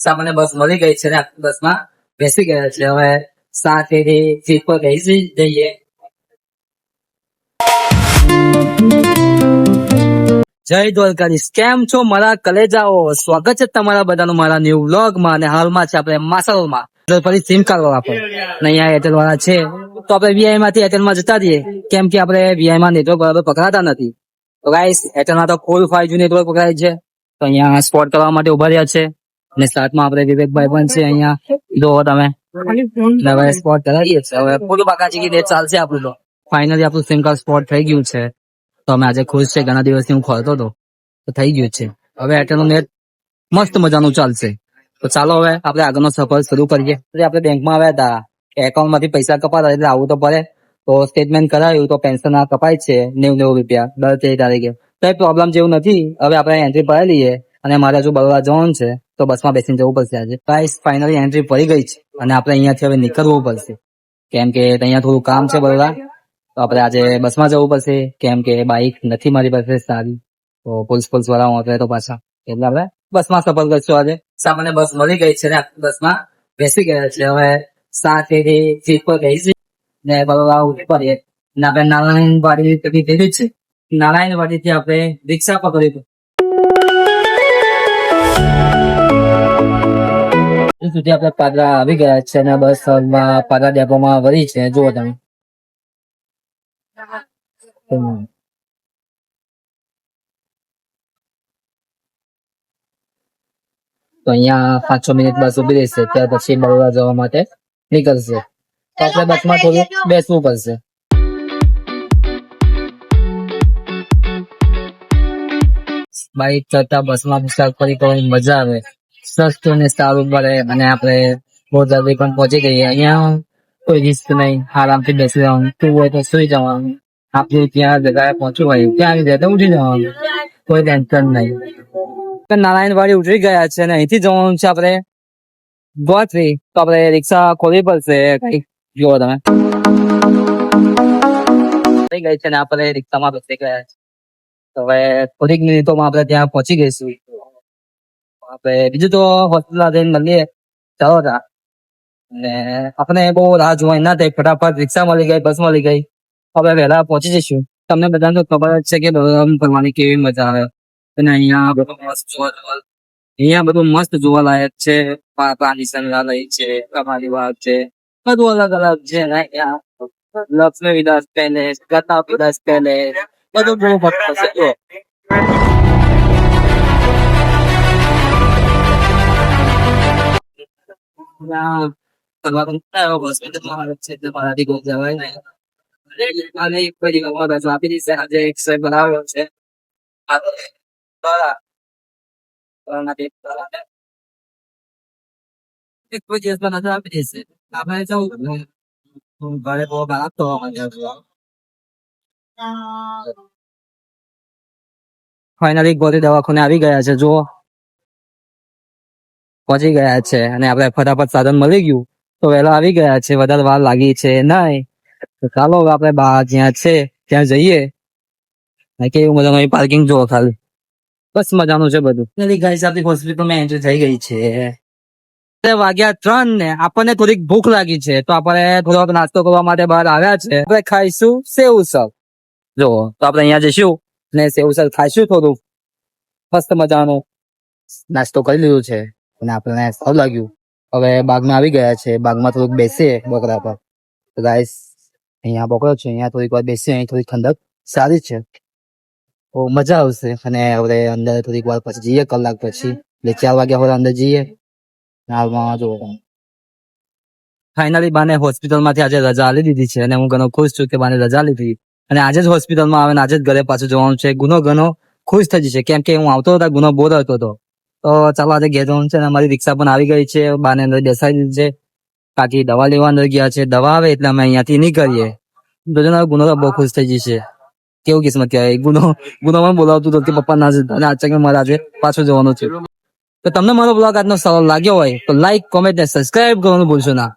સામાન્ય બસ મળી ગઈ છે ને બસમાં બેસી ગયા છે. હવે શાંતિથી સીટ પર બેસી જઈએ. જય દ્વારકાધીશ, કેમ છો મારા કલેજાઓ? સ્વાગત છે તમારા બધાનું મારા ન્યુ વ્લોગમાં. અને હાલમાં છે આપણે માસાઓમાં ફરી સિમ કાર્ડ વાપર અને અહીંયા એરટેલ વાળા છે તો આપણે વીઆઈ માંથી એરટેલ માં જતા રહીએ, કેમ કે આપણે વીઆઈ માં નેટવર્ક બરાબર પકડાતા નથી. તો ગાઈસ એરટેલ માં તો ફૂલ 5G નેટવર્ક પકડાય છે. તો અહીંયા સ્પોટ કરવા માટે ઉભા રહ્યા છે અને સાથમાં આપણે વિવેકભાઈ પણ છે. અહીંયા જો તમે હવે સ્પોટ કરાવીએ છીએ. હવે પૂરું બાકાજી નેટ ચાલશે આપણું. તો ફાઇનલી આપણું સિમ કાર્ડ સ્પોટ થઈ ગયું છે. તો અમે આજે ખુશ છે. ઘણા દિવસથી હું ખોલતો હતો તો થઈ ગયું છે. હવે એરટેલ નું નેટ મસ્ત મજાનું ચાલશે. તો ચાલો હવે આપણે આગળનો સફર શરૂ કરીએ. આપણે બેંકમાં આવ્યા હતા, એકાઉન્ટ માંથી પૈસા કપાતા એટલે આવું તો પડે. તો સ્ટેટમેન્ટ કરાવ્યું તો પેન્શન આ કપાય છે 90 રૂપિયા દર 3 તારીખે. તો એ પ્રોબ્લેમ જેવું નથી. હવે આપણે એન્ટ્રી પડાવી લઈએ અને મારે હજુ બરોડા જવાનું છે તો બસમાં બેસીને જવું પડશે આજે. ગાઈસ ફાઇનલી એન્ટ્રી પડી ગઈ છે અને આપણે અહીંયાથી હવે નીકળવું પડશે, કેમ કે અહીંયા થોડું કામ છે બરોડા. તો આપણે આજે બસમાં જવું પડશે, કેમ કે બાઇક નથી મારી પાસે સારી. તો પોલીસ વાળા હોતે તો પાછા એટલે આપણે બસમાં સફર કરશું આજે. સામાન્ય બસ મળી ગઈ છે ને બસમાં બેસી ગયા છે. હવે શાંતિથી સીટ પર બેસી ને બરોડા ઉતરીએ ને આપણે નારાયણવાડી સુધી જઈ છે. નારાયણવાડી થી આપણે રિક્ષા પકડી સુધી આપણે પાદરા આવી ગયા છે અને બસ પાદરા ડેપોમાં વળી છે. જુઓ તમે તો અહીંયા 5-6 મિનિટ બસ ઉભી રહેશે, ત્યાર પછી બરોડા જવા માટે નીકળશે. તો આપણે બસમાં થોડું બેસવું પડશે. બાઇક કરતા બસમાં મુસાફરી કરવાની મજા આવે, સસ્તું ને સારું પડે અને આપણે બહુ જલ્દી પણ પહોંચી ગઈએ. અહીંયા કોઈ રિસ્ક નહીં, આરામથી બેસી જવાનું, શું હોય તો સુઈ જવાનું. આપણે ત્યાં જગ્યાએ પહોંચવું હોય ત્યાં આવી જાય તો ઉઠી જવાનું, કોઈ ટેન્શન નહીં. નારાયણવાડી ઉતરી ગયા છે અને અહીંથી જવાનું છે આપણે ગોત્રી. તો આપણે રિક્ષા ખોલવી પડશે. કઈક જુઓ તમે થઈ ગઈ છે ને આપણે રિક્ષામાં બેસી ગયા છે. તો હવે થોડીક મિનિટોમાં આપણે ત્યાં પહોંચી ગઈશું. આપણે બીજું તો હોસ્પિટલ જઈને મળીએ. ચાલો તા ને આપણે બહુ રાહ જોવાય ના થાય, ફટાફટ રિક્ષા મળી ગઈ, બસ મળી ગઈ. હવે વહેલા પહોંચી જઈશું. તમને બધાને તો ખબર જ છે કે દોડમ ફરવાની કેવી મજા આવે. અને અહીંયા બધું મસ્ત જોવાલાયક છે. પ્રાણી સંગ્રહાલય છે, કમાલી બાગ છે, બધું અલગ અલગ છે. લક્ષ્મી વિલાસ પેલેસ, પ્રતાપ વિલાસ પેલેસ, બધું બહુ મસ્ત છે. આપી દીશે આજે એક્સરે બનાવ્યો છે. કોઈ દિવસમાં નજર આપી દેશે. આપણે જવું ઘરે બહુ ખરાબ તો ફાઇનલી ગોરી દવાખાને આવી ગયા છે. જુઓ પહોંચી ગયા છે અને આપણે ફટાફટ સાધન મળી ગયું તો વહેલા આવી ગયા છે. વધારે વાર લાગી છે નહીં. તો ચાલો આપણે બહાર જ્યાં છે ત્યાં જઈએ. કેવું મજાનું પાર્કિંગ જુઓ ખાલી, બસ મજાનું છે બધું. ગાઈસ આપણી હોસ્પિટલમાં એન્ટ્રી થઈ ગઈ છે. વાગ્યા 3 ને આપણને થોડીક ભૂખ લાગી છે તો આપણે થોડોક નાસ્તો કરવા માટે બહાર આવ્યા છે. આપણે ખાઈશું સેવસળ. જો તો આપણે અહીંયા જઈશું ને સેવસળ ખાઈશું. થોડું મસ્ત મજાનું નાસ્તો કરી લીધું છે અને આપણને સારું લાગ્યું. હવે બાગમાં આવી ગયા છે. બાગમાં થોડુંક બેસીએ બકરા પર. તો ગાઈસ અહીંયા બકરો છે, અહીંયા થોડીક વાર બેસીએ. અહીં થોડી ઠંડક સારી છે, બહુ મજા આવશે. અને હવે અંદર થોડીક વાર પછી જઈએ, કલાક પછી એટલે 4 વાગ્યા હોય અંદર જઈએ. હાલમાં જો ફાઇનલી બાને હોસ્પિટલમાંથી આજે રજા આપી દીધી છે અને હું ઘણો ખુશ છું કે બાને રજા લીધી અને આજે જ હોસ્પિટલમાં આવે ને આજે જ ઘરે પાછું જવાનું છે. ગુનો ઘણો ખુશ થઈ જશે, કેમ કે હું આવતો હતો ગુનો બહુ હતો. તો ચાલો આજે ઘેર જવાનું છે અને અમારી રિક્ષા પણ આવી ગઈ છે. બાને અંદર બેસાડી દીધી છે. કાકી દવા લેવા અંદર ગયા છે. દવા આવે એટલે અમે અહીંયાથી નીકળીએ. ગુનો તો બહુ ખુશ થઈ જશે. કેવું કિસ્મત કહેવાય. ગુનો પણ બોલાવતું હતું કે પપ્પા ના જતા અને અચાનક મારે આજે પાછું જવાનું છે. તો તમને મારો બ્લોગ આજનો સારો લાગ્યો હોય તો લાઈક, કોમેન્ટ ને સબસ્ક્રાઇબ કરવાનું ભૂલશો ના.